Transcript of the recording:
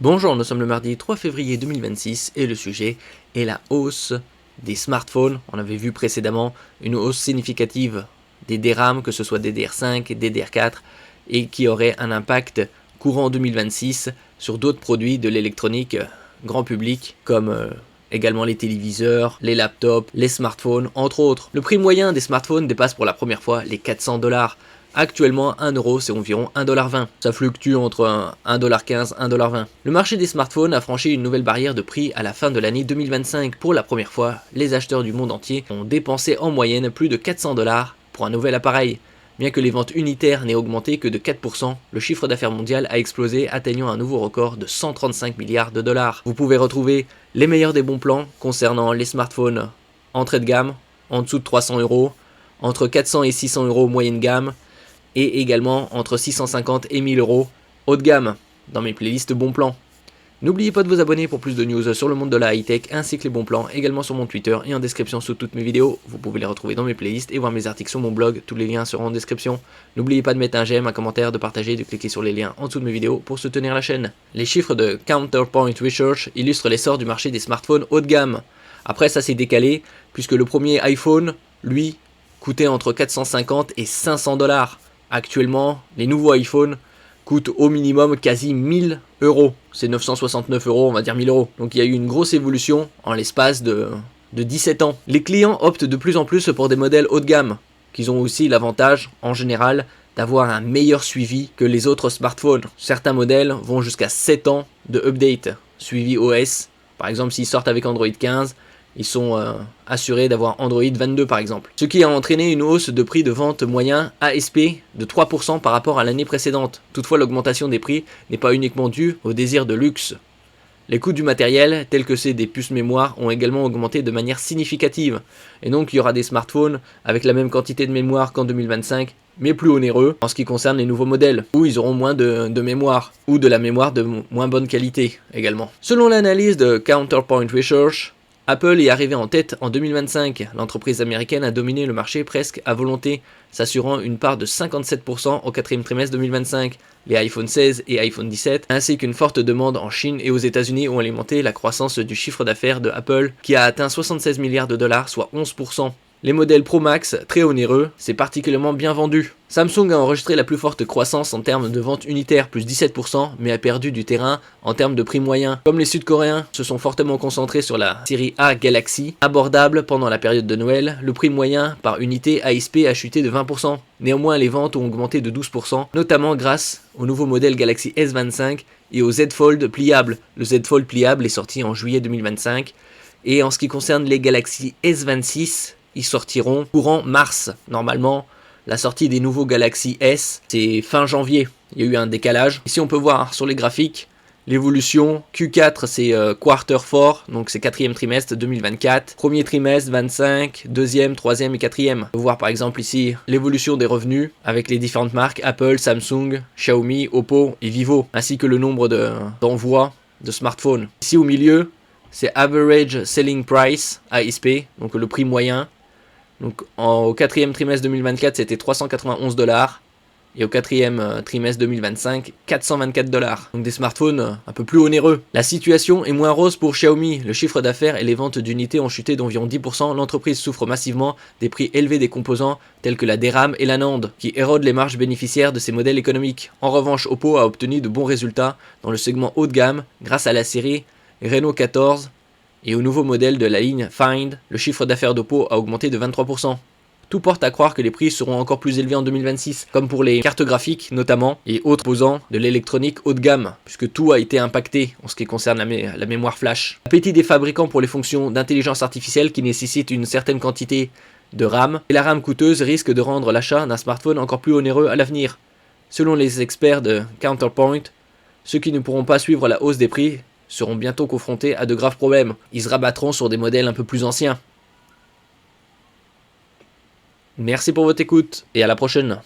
Bonjour, nous sommes le mardi 3 février 2026 et le sujet est la hausse des smartphones. On avait vu précédemment une hausse significative des DRAM, que ce soit DDR5, DDR4, et qui aurait un impact courant 2026 sur d'autres produits de l'électronique grand public comme également les téléviseurs, les laptops, les smartphones, entre autres. Le prix moyen des smartphones dépasse pour la première fois les 400$. Actuellement, 1€, c'est environ 1,20$. Ça fluctue entre 1,15$, 1,20$. Le marché des smartphones a franchi une nouvelle barrière de prix à la fin de l'année 2025. Pour la première fois, les acheteurs du monde entier ont dépensé en moyenne plus de 400$ pour un nouvel appareil. Bien que les ventes unitaires n'aient augmenté que de 4%, le chiffre d'affaires mondial a explosé, atteignant un nouveau record de 135 milliards de dollars. Vous pouvez retrouver les meilleurs des bons plans concernant les smartphones entrée de gamme, en dessous de 300€, entre 400 et 600€ moyenne gamme, et également entre 650 et 1000€ haut de gamme, dans mes playlists bons plans. N'oubliez pas de vous abonner pour plus de news sur le monde de la high-tech ainsi que les bons plans, également sur mon Twitter et en description sous toutes mes vidéos. Vous pouvez les retrouver dans mes playlists et voir mes articles sur mon blog, tous les liens seront en description. N'oubliez pas de mettre un j'aime, un commentaire, de partager, de cliquer sur les liens en dessous de mes vidéos pour soutenir la chaîne. Les chiffres de Counterpoint Research illustrent l'essor du marché des smartphones haut de gamme. Après ça s'est décalé, puisque le premier iPhone, lui, coûtait entre 450 et 500$. Actuellement, les nouveaux iPhones coûtent au minimum quasi 1000€. C'est 969€, on va dire 1000€. Donc il y a eu une grosse évolution en l'espace de 17 ans. Les clients optent de plus en plus pour des modèles haut de gamme, qui ont aussi l'avantage, en général, d'avoir un meilleur suivi que les autres smartphones. Certains modèles vont jusqu'à 7 ans de update, suivi OS. Par exemple, s'ils sortent avec Android 15, ils sont assurés d'avoir Android 22 par exemple. Ce qui a entraîné une hausse de prix de vente moyen ASP de 3% par rapport à l'année précédente. Toutefois, l'augmentation des prix n'est pas uniquement due au désir de luxe. Les coûts du matériel, tels que ceux des puces mémoire, ont également augmenté de manière significative. Et donc il y aura des smartphones avec la même quantité de mémoire qu'en 2025, mais plus onéreux en ce qui concerne les nouveaux modèles, où ils auront moins de mémoire, ou de la mémoire de moins bonne qualité également. Selon l'analyse de Counterpoint Research, Apple est arrivé en tête en 2025. L'entreprise américaine a dominé le marché presque à volonté, s'assurant une part de 57% au quatrième trimestre 2025. Les iPhone 16 et iPhone 17, ainsi qu'une forte demande en Chine et aux États-Unis ont alimenté la croissance du chiffre d'affaires de Apple, qui a atteint 76 milliards de dollars, soit 11%. Les modèles Pro Max, très onéreux, c'est particulièrement bien vendu. Samsung a enregistré la plus forte croissance en termes de ventes unitaires, plus 17%, mais a perdu du terrain en termes de prix moyen. Comme les Sud-Coréens se sont fortement concentrés sur la série A Galaxy, abordable pendant la période de Noël, le prix moyen par unité ASP a chuté de 20%. Néanmoins, les ventes ont augmenté de 12%, notamment grâce au nouveau modèle Galaxy S25 et au Z Fold pliable. Le Z Fold pliable est sorti en juillet 2025. Et en ce qui concerne les Galaxy S26, ils sortiront courant mars. Normalement, la sortie des nouveaux Galaxy S, c'est fin janvier. Il y a eu un décalage. Ici, on peut voir sur les graphiques l'évolution. Q4, c'est quarter 4, donc c'est quatrième trimestre 2024. Premier trimestre 25, deuxième, troisième et quatrième. On peut voir par exemple ici l'évolution des revenus avec les différentes marques Apple, Samsung, Xiaomi, Oppo et Vivo, ainsi que le nombre d'envois de smartphones. Ici au milieu, c'est Average Selling Price, ASP, donc le prix moyen. Donc au quatrième trimestre 2024, c'était 391$. Et au quatrième trimestre 2025, 424$. Donc des smartphones un peu plus onéreux. La situation est moins rose pour Xiaomi. Le chiffre d'affaires et les ventes d'unités ont chuté d'environ 10%. L'entreprise souffre massivement des prix élevés des composants tels que la DRAM et la NAND, qui érodent les marges bénéficiaires de ces modèles économiques. En revanche, Oppo a obtenu de bons résultats dans le segment haut de gamme grâce à la série Reno 14 et au nouveau modèle de la ligne Find. Le chiffre d'affaires d'Oppo a augmenté de 23%. Tout porte à croire que les prix seront encore plus élevés en 2026, comme pour les cartes graphiques notamment, et autres composants de l'électronique haut de gamme, puisque tout a été impacté en ce qui concerne la mémoire flash. L'appétit des fabricants pour les fonctions d'intelligence artificielle qui nécessitent une certaine quantité de RAM, et la RAM coûteuse risque de rendre l'achat d'un smartphone encore plus onéreux à l'avenir. Selon les experts de Counterpoint, ceux qui ne pourront pas suivre la hausse des prix seront bientôt confrontés à de graves problèmes. Ils se rabattront sur des modèles un peu plus anciens. Merci pour votre écoute et à la prochaine.